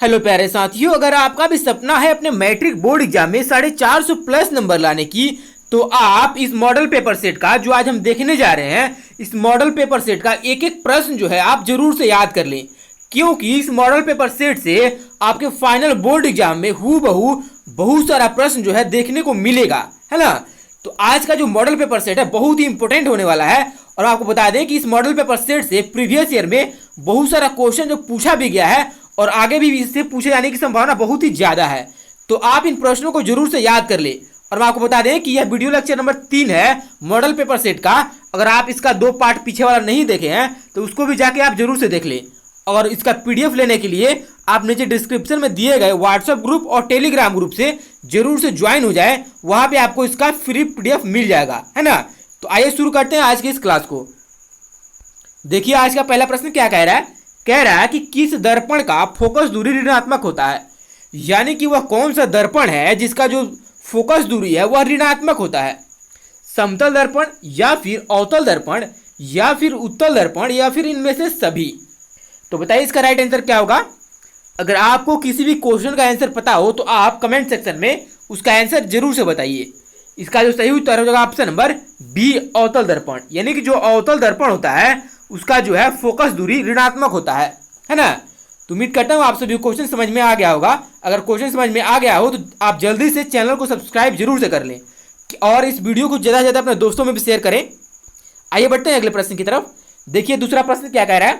Hello प्यारे साथियों, अगर आपका भी सपना है अपने मैट्रिक बोर्ड एग्जाम में 450 प्लस नंबर लाने की, तो आप इस मॉडल पेपर सेट का जो आज हम देखने जा रहे हैं, इस मॉडल पेपर सेट का एक एक प्रश्न जो है आप जरूर से याद कर लें, क्योंकि इस मॉडल पेपर सेट से आपके फाइनल बोर्ड एग्जाम में हूबहू बहुत सारा प्रश्न जो है देखने को मिलेगा, है ना। तो आज का जो मॉडल पेपर सेट है बहुत ही इंपॉर्टेंट होने वाला है। और आपको बता दें कि इस मॉडल पेपर सेट से प्रीवियस ईयर में बहुत सारा क्वेश्चन जो पूछा भी गया है और आगे भी इससे पूछे जाने की संभावना बहुत ही ज्यादा है। तो आप इन प्रश्नों को जरूर से याद कर ले। और मैं आपको बता दें कि यह वीडियो लेक्चर नंबर 3 है मॉडल पेपर सेट का। अगर आप इसका 2 पार्ट पीछे वाला नहीं देखे हैं तो उसको भी जाके आप जरूर से देख लें। और इसका पीडीएफ लेने के लिए आप नीचे डिस्क्रिप्शन में दिए गए व्हाट्सएप ग्रुप और टेलीग्राम ग्रुप से जरूर से ज्वाइन हो जाए, वहां पे आपको इसका फ्री पीडीएफ मिल जाएगा, है ना। तो आइए शुरू करते हैं आज की इस क्लास को। देखिए आज का पहला प्रश्न क्या कह रहा है। कह रहा है कि किस दर्पण का फोकस दूरी ऋणात्मक होता है, यानी कि वह कौन सा दर्पण है जिसका जो फोकस दूरी है वह ऋणात्मक होता है। समतल दर्पण या फिर अवतल दर्पण या फिर उत्तल दर्पण या फिर इनमें से सभी। तो बताइए इसका राइट आंसर क्या होगा। अगर आपको किसी भी क्वेश्चन का आंसर पता हो तो आप कमेंट सेक्शन में उसका आंसर जरूर से बताइए। इसका जो सही उत्तर हो जाएगा ऑप्शन नंबर बी, अवतल दर्पण। यानी कि जो अवतल दर्पण होता है उसका जो है फोकस दूरी ऋणात्मक होता है ना। तो उम्मीद करता हूँ आप सभी क्वेश्चन समझ में आ गया होगा। अगर क्वेश्चन समझ में आ गया हो तो आप जल्दी से चैनल को सब्सक्राइब जरूर से कर लें और इस वीडियो को ज़्यादा से ज़्यादा अपने दोस्तों में भी शेयर करें। आइए बढ़ते हैं अगले प्रश्न की तरफ। देखिए दूसरा प्रश्न क्या कह रहा है।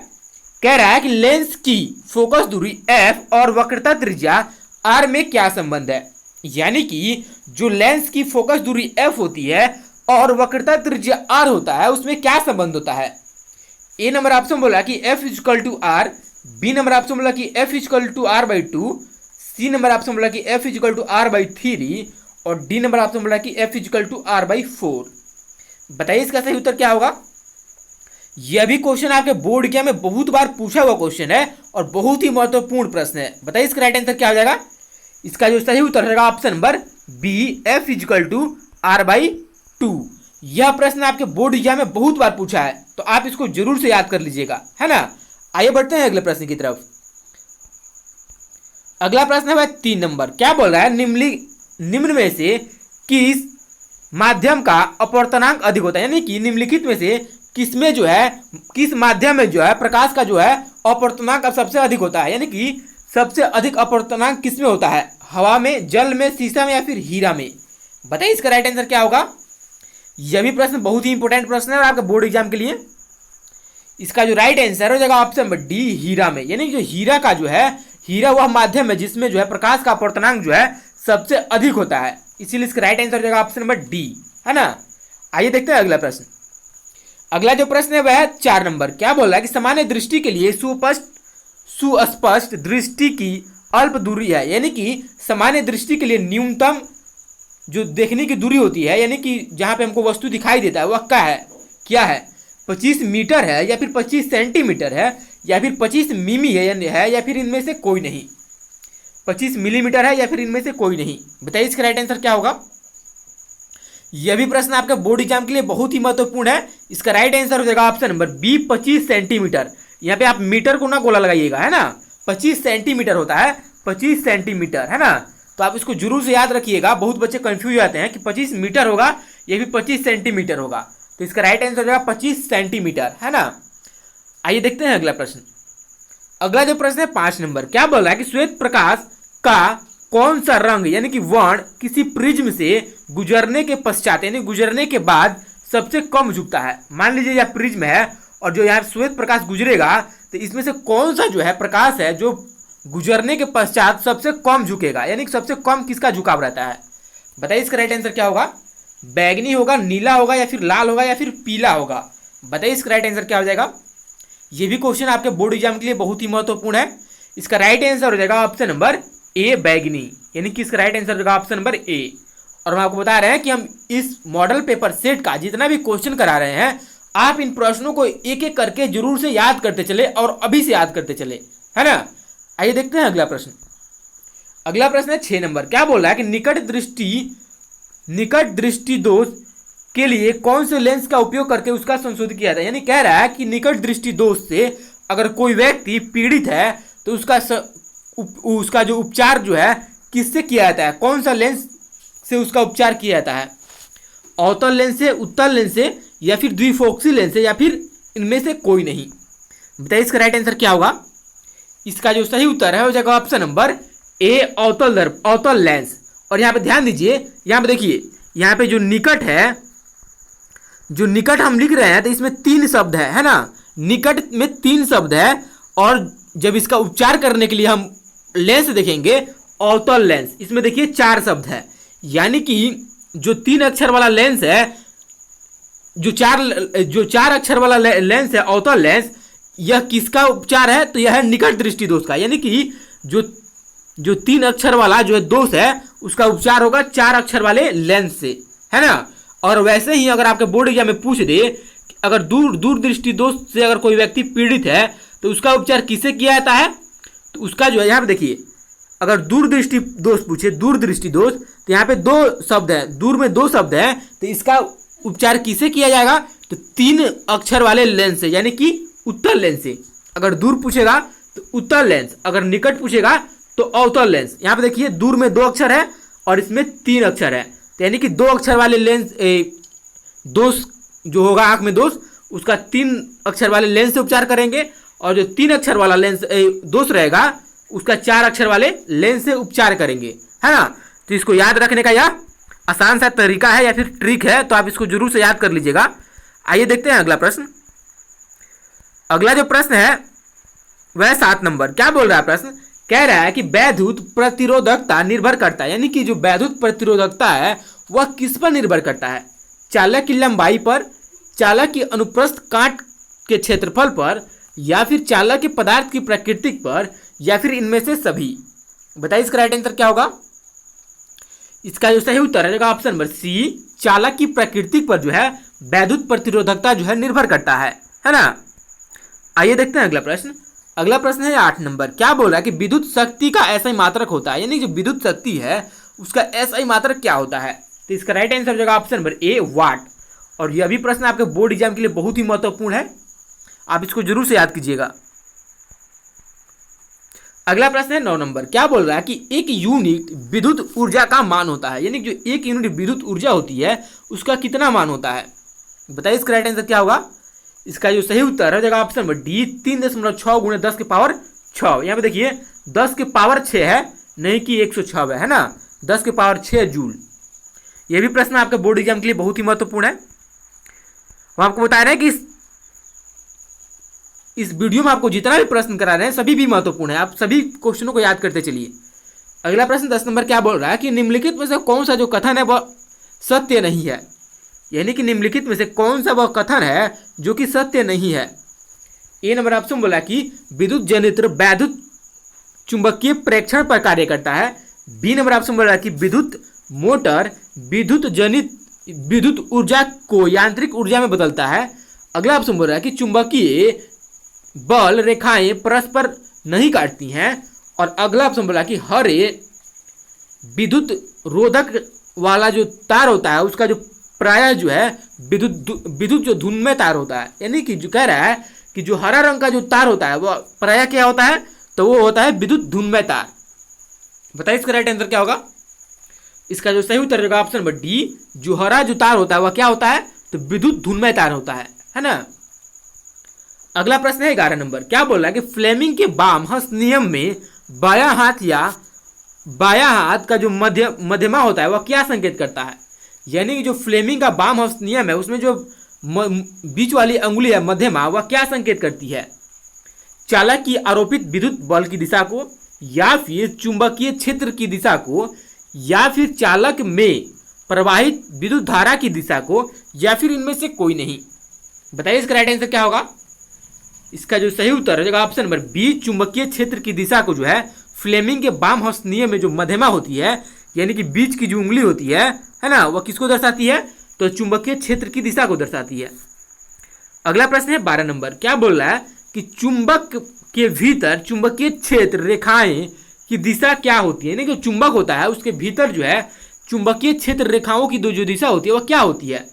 कह रहा है कि लेंस की फोकस दूरी f और वक्रता त्रिज्या r में क्या संबंध है। यानी कि जो लेंस की फोकस दूरी f होती है और वक्रता त्रिज्या r होता है उसमें क्या संबंध होता है। ए नंबर ऑप्शन बोला कि f equal to R, B number option बोला कि f equal to R by 2, C number option बोला कि f equal to R by 3 और डी नंबर ऑप्शन बोला कि f equal to R by 4। बताइए इसका सही उत्तर क्या होगा। यह भी क्वेश्चन आपके बोर्ड एग्जाम में बहुत बार पूछा हुआ क्वेश्चन है और बहुत ही महत्वपूर्ण प्रश्न है। बताइए इसका राइट आंसर क्या हो जाएगा। इसका जो सही उत्तर रहेगा option number B, f equal to R by 2। यह प्रश्न आपके बोर्ड एग्जाम में बहुत बार पूछा है तो आप इसको जरूर से याद कर लीजिएगा, है ना। आइए बढ़ते हैं अगले प्रश्न की तरफ। अगला प्रश्न है 3 नंबर। क्या बोल रहा है, निम्न में से किस माध्यम का अपवर्तनांक अधिक होता है। यानी कि निम्नलिखित में से किसमें जो है, किस माध्यम में जो है प्रकाश का जो है अपवर्तनांक सबसे अधिक होता है। यानी कि सबसे अधिक अपवर्तनांक किसमें होता है, हवा में, जल में, शीशा में या फिर हीरा में। बताइए इसका राइट आंसर क्या होगा। यह भी प्रश्न बहुत ही इंपॉर्टेंट प्रश्न है और आपके बोर्ड एग्जाम के लिए। इसका जो राइट आंसर हो जाएगा ऑप्शन नंबर डी, हीरा में। यानी जो हीरा का जो है, हीरा वह माध्यम है जिसमें जो है प्रकाश का अपवर्तनांक जो है सबसे अधिक होता है, इसीलिए इसका राइट आंसर हो जाएगा ऑप्शन नंबर डी, है ना। आइए देखते हैं अगला प्रश्न। अगला जो प्रश्न है वह है 4 नंबर। क्या बोल रहा है कि सामान्य दृष्टि के लिए सुस्पष्ट दृष्टि की अल्प दूरी है। यानी कि सामान्य दृष्टि के लिए न्यूनतम जो देखने की दूरी होती है, यानी कि जहां पे हमको वस्तु दिखाई देता है वह क्या है 25 मीटर है या फिर 25 सेंटीमीटर है या फिर 25 मिमी है या फिर इनमें से कोई नहीं। 25 मिलीमीटर है या फिर इनमें से कोई नहीं। बताइए इसका राइट आंसर क्या होगा। यह भी प्रश्न आपके बोर्ड एग्जाम के लिए बहुत ही महत्वपूर्ण है। इसका राइट आंसर हो जाएगा ऑप्शन नंबर बी, 25 सेंटीमीटर। यहाँ पे आप मीटर को ना गोला लगाइएगा, है ना। 25 सेंटीमीटर होता है, 25 सेंटीमीटर, है ना। तो आप इसको जरूर से याद रखिएगा। बहुत बच्चे कंफ्यूज हो जाते हैं कि 25 मीटर होगा ये भी 25 सेंटीमीटर होगा। तो इसका राइट आंसर हो जाएगा 25 सेंटीमीटर, है ना। आइए देखते हैं अगला प्रश्न। अगला जो प्रश्न है 5 नंबर। क्या बोल रहा है कि श्वेत प्रकाश का कौन सा रंग यानी कि वर्ण किसी प्रिज्म से गुजरने के पश्चात यानी गुजरने के बाद सबसे कम झुकता है। मान लीजिए यह प्रिज्म है और जो यहाँ श्वेत प्रकाश गुजरेगा तो इसमें से कौन सा जो है प्रकाश है जो गुजरने के पश्चात सबसे कम झुकेगा, यानी कि सबसे कम किसका झुकाव रहता है। बताइए इसका राइट आंसर क्या होगा। बैगनी होगा, नीला होगा या फिर लाल होगा या फिर पीला होगा। बताइए इसका राइट आंसर क्या हो जाएगा। ये भी क्वेश्चन आपके बोर्ड एग्जाम के लिए बहुत ही महत्वपूर्ण है। इसका राइट आंसर हो जाएगा ऑप्शन नंबर ए, बैगनी। यानी कि इसका राइट आंसर हो जाएगा ऑप्शन नंबर ए। और हम आपको बता रहे हैं कि हम इस मॉडल पेपर सेट का जितना भी क्वेश्चन करा रहे हैं आप इन प्रश्नों को एक एक करके जरूर से याद करते चले और अभी से याद करते चले, है ना। आइए देखते हैं अगला प्रश्न। अगला प्रश्न है 6 नंबर। क्या बोल रहा है कि निकट दृष्टि दोष के लिए कौन से लेंस का उपयोग करके उसका संशोधन किया जाता है। यानी कह रहा है कि निकट दृष्टि दोष से अगर कोई व्यक्ति पीड़ित है तो उसका उसका जो उपचार जो है किससे किया जाता है, कौन सा लेंस से उसका उपचार किया जाता है, अवतल लेंस से, उत्तल लेंस से, या फिर द्विफोक्सी लेंस से, या फिर इनमें से कोई नहीं। बताइए इसका राइट आंसर क्या होगा। इसका जो सही उत्तर है हो जाएगा ऑप्शन नंबर ए, अवतल लेंस। और यहाँ पे ध्यान दीजिए, यहाँ पे देखिए, यहाँ पे जो निकट है, जो निकट हम लिख रहे हैं तो इसमें 3 शब्द है ना, निकट में 3 शब्द है। और जब इसका उपचार करने के लिए हम लेंस देखेंगे, अवतल लेंस, इसमें देखिए 4 शब्द है। यानी कि जो 3 अक्षर वाला लेंस है, जो चार अक्षर वाला लेंस है, अवतल लेंस, यह किसका उपचार है, तो यह है निकट दृष्टि दोष का। यानी कि जो 3 अक्षर वाला जो है दोष है, उसका उपचार होगा 4 अक्षर वाले लेंस से, है ना। और वैसे ही अगर आपके बोर्ड एग्जाम में पूछ दे, अगर दूर दृष्टि दोष से अगर कोई व्यक्ति पीड़ित है तो उसका उपचार किससे किया जाता है, तो उसका जो है, यहाँ पे देखिए, अगर दूर दृष्टि दोष पूछे, दूर दृष्टि दोष, तो यहाँ पे 2 शब्द है, दूर में 2 शब्द है, तो इसका उपचार किससे किया जाएगा, तो 3 अक्षर वाले लेंस से, यानी कि उत्तल लेंस से। अगर दूर पूछेगा तो उत्तल लेंस, अगर निकट पूछेगा तो अवतल लेंस। यहाँ पे देखिए, दूर में 2 अक्षर है और इसमें 3 अक्षर है, तो यानी कि 2 अक्षर वाले लेंस दोष जो होगा आंख में दोष, उसका 3 अक्षर वाले लेंस से उपचार करेंगे। और जो 3 अक्षर वाला लेंस दोष रहेगा, उसका 4 अक्षर वाले लेंस से उपचार करेंगे, है ना। तो इसको याद रखने का यह आसान सा तरीका है या फिर ट्रिक है, तो आप इसको जरूर से याद कर लीजिएगा। आइए देखते हैं अगला प्रश्न। अगला जो प्रश्न है वह 7 नंबर। क्या बोल रहा है प्रश्न, कह रहा है कि वैद्युत प्रतिरोधकता निर्भर करता है, यानी कि जो वैद्युत प्रतिरोधकता है वह किस पर निर्भर करता है, चालक की लंबाई पर, चालक की अनुप्रस्थ काट के क्षेत्रफल पर, या फिर चालक के पदार्थ की प्रकृति पर, या फिर इनमें से सभी। बताइए इसका राइट आंसर क्या होगा। इसका जो सही उत्तर है ऑप्शन नंबर सी, चालक की प्रकृति पर जो है वैद्युत प्रतिरोधकता जो है निर्भर करता है ना। आइए देखते हैं अगला प्रश्न। अगला प्रश्न है 8 नंबर। क्या बोल रहा है कि विद्युत शक्ति का ऐसा ही मात्रक होता है, यानी जो विद्युत शक्ति है उसका ऐसा ही मात्रक क्या होता है, तो इसका राइट आंसर हो जाएगा ऑप्शन नंबर ए, वाट। और यह भी प्रश्न आपके बोर्ड एग्जाम के लिए बहुत ही महत्वपूर्ण है, आप इसको जरूर से याद कीजिएगा। अगला प्रश्न है 9 नंबर। क्या बोल रहा है कि 1 यूनिट विद्युत ऊर्जा का मान होता है, यानी जो 1 यूनिट विद्युत ऊर्जा होती है उसका कितना मान होता है। बताइए इसका राइट आंसर क्या होगा। इसका जो सही उत्तर है जगह ऑप्शन नंबर डी, 3.6 गुणे 10 के पावर 6। यहाँ पे देखिए 10 के पावर 6 है, नहीं कि 106 है ना, 10 के पावर 6 जूल। यह भी प्रश्न आपके बोर्ड एग्जाम के लिए बहुत ही महत्वपूर्ण है। हम आपको बता रहे हैं कि इस वीडियो में आपको जितना भी प्रश्न करा रहे हैं सभी भी महत्वपूर्ण है, आप सभी क्वेश्चनों को याद करते चलिए। अगला प्रश्न 10 नंबर क्या बोल रहा है कि निम्नलिखित में से कौन सा जो कथन है वह सत्य नहीं है, यानी कि निम्नलिखित में से कौन सा वह कथन है जो कि सत्य नहीं है। ए नंबर ऑप्शन बोला कि विद्युत जनित्र वैद्युत चुंबकीय प्रेक्षण पर कार्य करता है। बी नंबर ऑप्शन बोला कि विद्युत मोटर विद्युत ऊर्जा को यांत्रिक ऊर्जा में बदलता है। अगला ऑप्शन बोल रहा है कि चुंबकीय बल रेखाएं परस्पर नहीं काटती हैं। और अगला ऑप्शन बोला कि हर विद्युत रोधक वाला जो तार होता है उसका जो प्राय जो है विद्युत जो धुनमय तार होता है, यानी कि जो कह रहा है कि जो हरा रंग का जो तार होता है वो प्राय क्या होता है, तो वो होता है विद्युत धुनमय तार। बताइए इसका राइट आंसर क्या होगा। इसका जो सही उत्तर होगा ऑप्शन नंबर डी, जो हरा जो तार होता है वह क्या होता है, तो विद्युत धुनमय तार होता है ना। अगला प्रश्न है 11 नंबर। क्या बोल रहा है कि फ्लेमिंग के बाम हस्त नियम में बायां हाथ का जो मध्यमा होता है वह क्या संकेत करता है, यानी कि जो फ्लेमिंग का बाम हस्त नियम है उसमें जो बीच वाली अंगुली है मध्यमा, वह क्या संकेत करती है, चालक की आरोपित विद्युत बल की दिशा को, या फिर चुंबकीय क्षेत्र की दिशा को, या फिर चालक में प्रवाहित विद्युत धारा की दिशा को, या फिर इनमें से कोई नहीं। बताइए इसका राइट आंसर क्या होगा। इसका जो सही उत्तर है ऑप्शन नंबर बी, चुंबकीय क्षेत्र की दिशा को जो है फ्लेमिंग के बाम हस्त नियम में जो मध्यमा होती है, यानी कि बीच की जो उंगली होती है ना, वह किसको दर्शाती है, तो चुंबकीय क्षेत्र की दिशा को दर्शाती है। अगला प्रश्न है 12 नंबर। क्या बोल रहा है कि चुंबक के भीतर चुंबकीय क्षेत्र रेखाएं की दिशा क्या होती है, यानी कि चुंबक होता है उसके भीतर जो है चुंबकीय क्षेत्र रेखाओं की जो दिशा होती है वह क्या होती है,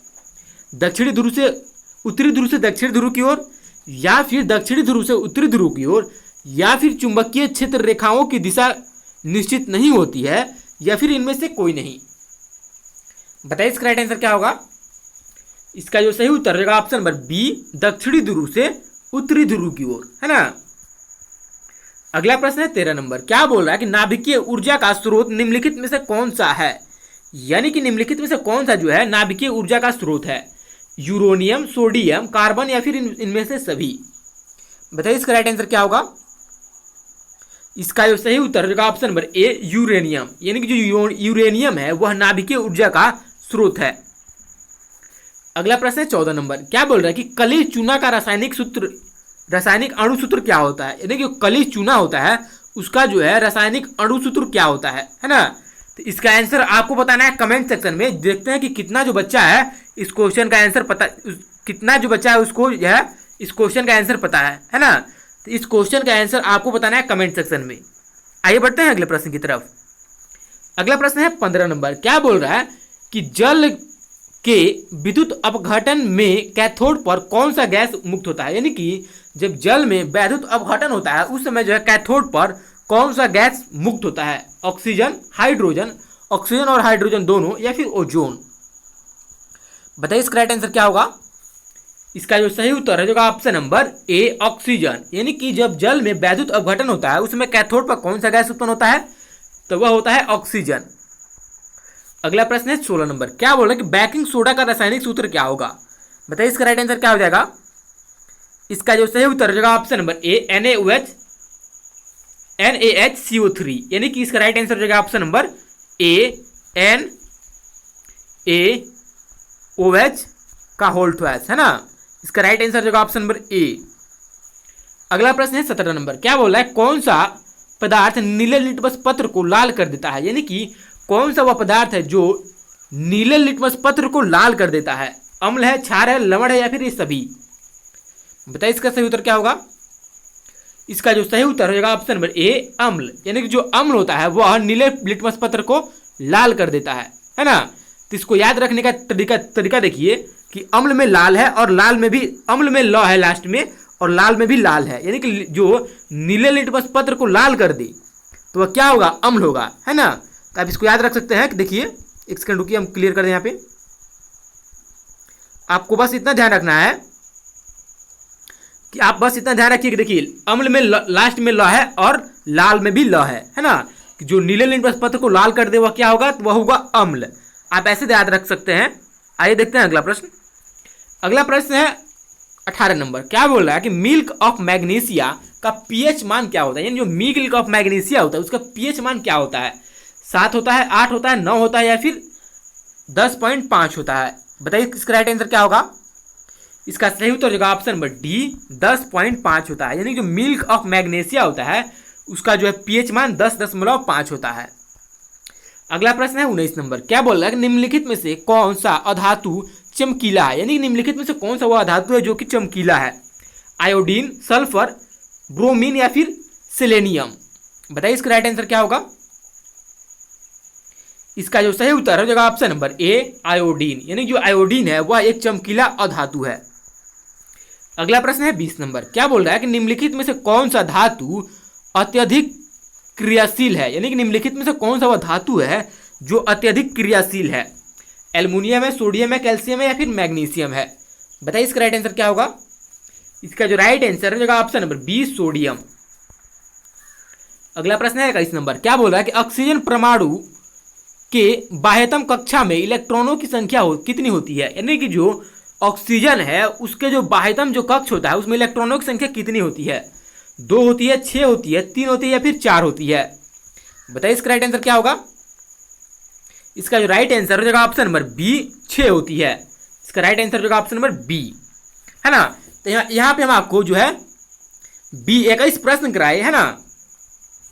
दक्षिणी ध्रुव से उत्तरी ध्रुव से दक्षिणी ध्रुव की ओर, या फिर दक्षिणी ध्रुव से उत्तरी ध्रुव की ओर, या फिर चुंबकीय क्षेत्र रेखाओं की दिशा निश्चित नहीं होती है, या फिर इनमें से कोई नहीं। बताइए इसका राइट आंसर क्या होगा। इसका जो सही उत्तर रहेगा ऑप्शन नंबर बी, दक्षिणी ध्रुव से उत्तरी ध्रुव की ओर, है ना। अगला प्रश्न है 13 नंबर। क्या बोल रहा है कि नाभिकीय ऊर्जा का स्रोत निम्नलिखित में से कौन सा है, यानी कि निम्नलिखित में से कौन सा जो है नाभिकीय ऊर्जा का स्रोत है, यूरेनियम, सोडियम, कार्बन या फिर इनमें से सभी। बताइए इसका राइट आंसर क्या होगा। इसका जो सही उत्तर रहेगा ऑप्शन नंबर ए, यूरेनियम, यानी कि जो यूरेनियम है वह नाभिकीय ऊर्जा का स्रोत है। अगला प्रश्न है 14 नंबर। क्या बोल रहा है कि कलिज चूना का रासायनिक अणुसूत्र क्या होता है, यानी कि कलिज चूना होता है उसका जो है रासायनिक अणुसूत्र क्या होता है ना। तो इसका आंसर आपको बताना है कमेंट सेक्शन में। देखते हैं कि कितना जो बच्चा है इस क्वेश्चन का आंसर पता, कितना जो बच्चा है उसको जो है इस क्वेश्चन का आंसर पता है ना। तो इस क्वेश्चन का आंसर आपको बताना है कमेंट सेक्शन में। आइए बढ़ते हैं अगले प्रश्न की तरफ। अगला प्रश्न है 15 नंबर। क्या बोल रहा है कि जल के विद्युत अपघटन में कैथोड पर कौन सा गैस मुक्त होता है, यानी कि जब जल में वैद्युत अपघटन होता है उस समय जो है कैथोड पर कौन सा गैस मुक्त होता है, ऑक्सीजन, हाइड्रोजन, ऑक्सीजन और हाइड्रोजन दोनों, या फिर ओजोन। बताइए इसका राइट आंसर क्या होगा। इसका जो सही उत्तर है जो ऑप्शन नंबर ए, ऑक्सीजन, यानी कि जब जल में वैद्युत अपघटन होता है उसमें कैथोड पर कौन सा गैस उत्पन्न होता है, तो वह होता है ऑक्सीजन। अगला प्रश्न है 16 नंबर। क्या बोल रहा है कि बेकिंग सोडा का रासायनिक सूत्र क्या होगा। बताइए इसका राइट आंसर क्या हो जाएगा। इसका जो सही उत्तर हो ऑप्शन नंबर ए, NaHCO3, यानी कि इसका राइट आंसर हो जाएगा ऑप्शन नंबर ए, NaOH का होल ट्वाइस, है ना। इसका राइट आंसर हो जाएगा ऑप्शन नंबर ए। अगला प्रश्न है 17 नंबर। क्या बोल रहा है कौन सा पदार्थ नीले लिटमस पत्र को लाल कर देता है, यानी कि कौन सा वह पदार्थ है जो नीले लिटमस पत्र को लाल कर देता है, अम्ल है, क्षार है, लवण है, या फिर ये सभी। बताइए इसका सही उत्तर क्या होगा। इसका जो सही उत्तर होगा ऑप्शन नंबर ए, अम्ल, यानी कि जो अम्ल होता है वह नीले लिटमस पत्र को लाल कर देता है ना। तो इसको याद रखने का तरीका देखिए कि अम्ल में लाल है और लाल में भी, अम्ल में ल है लास्ट में और लाल में भी लाल है, यानी कि जो नीले लिटमस पत्र को लाल कर दे तो वह क्या होगा, अम्ल होगा, है ना। तो आप इसको याद रख सकते हैं कि देखिए एक सेकंड रुकिए, हम क्लियर कर दें। यहाँ पे आपको बस इतना ध्यान रखना है कि आप बस इतना ध्यान रखिए कि देखिए अम्ल में लास्ट में ल है और लाल में भी ल है ना। कि जो नीले लिटमस पत्र को लाल कर दे वह क्या होगा, तो वह होगा अम्ल। आप ऐसे याद रख सकते हैं। आइए देखते हैं अगला प्रश्न। अगला प्रश्न है 18 नंबर। क्या बोल रहा है कि मिल्क ऑफ मैग्नीशिया का पीएच मान क्या होता है, यानी जो मिल्क ऑफ मैग्नीशिया होता है उसका पीएच मान क्या होता है, 7 होता है, 8 होता है, 9 होता है, या फिर 10.5 होता है। बताइए इसका राइट आंसर क्या होगा। इसका सही उत्तर होगा ऑप्शन नंबर डी, 10.5 होता है, यानी जो मिल्क ऑफ मैग्नीशिया होता है उसका जो है पीएच मान 10.5 होता है। अगला प्रश्न है 19 नंबर। क्या बोल रहा है कि निम्नलिखित में से कौन सा अधातु चमकीला है, यानी निम्नलिखित में से कौन सा वह अधातु है जो कि चमकीला है, आयोडीन, सल्फर, ब्रोमीन, या फिर सेलेनियम। बताइए इसका राइट आंसर क्या होगा। इसका जो सही उत्तर हो जाएगा ऑप्शन नंबर ए, आयोडीन, यानी जो आयोडीन है वह एक चमकीला अधातु है। अगला प्रश्न है 20 नंबर। क्या बोल रहा है कि निम्नलिखित में से कौन सा धातु अत्यधिक क्रियाशील है, यानी कि निम्नलिखित में से कौन सा वह धातु है जो अत्यधिक क्रियाशील है, एल्युमिनियम है, सोडियम है, कैल्शियम है, या फिर मैग्नीशियम है। बताइए इसका राइट आंसर क्या होगा। इसका जो राइट आंसर है ऑप्शन नंबर बी, सोडियम। अगला प्रश्न है 21 नंबर। क्या बोल रहा है कि ऑक्सीजन परमाणु के बाह्यतम कक्षा में इलेक्ट्रॉनों की संख्या कितनी होती है, यानी कि जो ऑक्सीजन है उसके जो बाह्यतम जो कक्ष होता है उसमें इलेक्ट्रॉनों की संख्या कितनी होती है, 2 होती है, 6 होती है, 3 होती है, या फिर 4 होती है। बताइए इसका राइट आंसर क्या होगा। इसका जो राइट आंसर हो जाएगा ऑप्शन नंबर बी, 6 होती है। इसका राइट आंसर हो जाएगा ऑप्शन नंबर बी, है ना। तो यहाँ पे हम आपको जो है बी 21 प्रश्न कराए, है ना।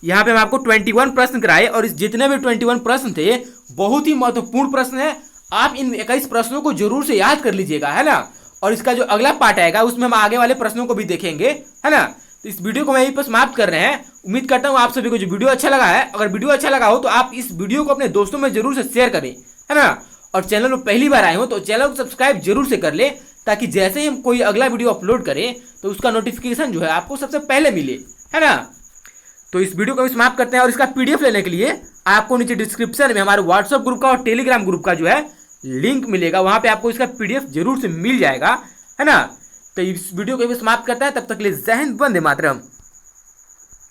यहाँ पे हम आपको 21 प्रश्न कराए और इस जितने भी 21 प्रश्न थे बहुत ही महत्वपूर्ण प्रश्न है। आप इन 21 प्रश्नों को जरूर से याद कर लीजिएगा, है ना। और इसका जो अगला पार्ट आएगा उसमें हम आगे वाले प्रश्नों को भी देखेंगे, है ना। तो इस वीडियो को मैं यहीं पर समाप्त कर रहे हैं। उम्मीद करता हूँ आप सभी को जो वीडियो अच्छा लगा है, अगर वीडियो अच्छा लगा हो तो आप इस वीडियो को अपने दोस्तों में जरूर से शेयर करें, है ना। और चैनल में पहली बार आए हो तो चैनल को सब्सक्राइब जरूर से कर ले, ताकि जैसे ही हम कोई अगला वीडियो अपलोड करें तो उसका नोटिफिकेशन जो है आपको सबसे पहले मिले। है ना। तो इस वीडियो को भी समाप्त करते हैं और इसका पीडीएफ लेने के लिए आपको नीचे डिस्क्रिप्शन में हमारे व्हाट्सएप ग्रुप का और टेलीग्राम ग्रुप का जो है लिंक मिलेगा, वहां पे आपको इसका पीडीएफ जरूर से मिल जाएगा, है ना। तो इस वीडियो को भी समाप्त करते हैं, तब तक के लिए जय हिंद, वंदे मातरम।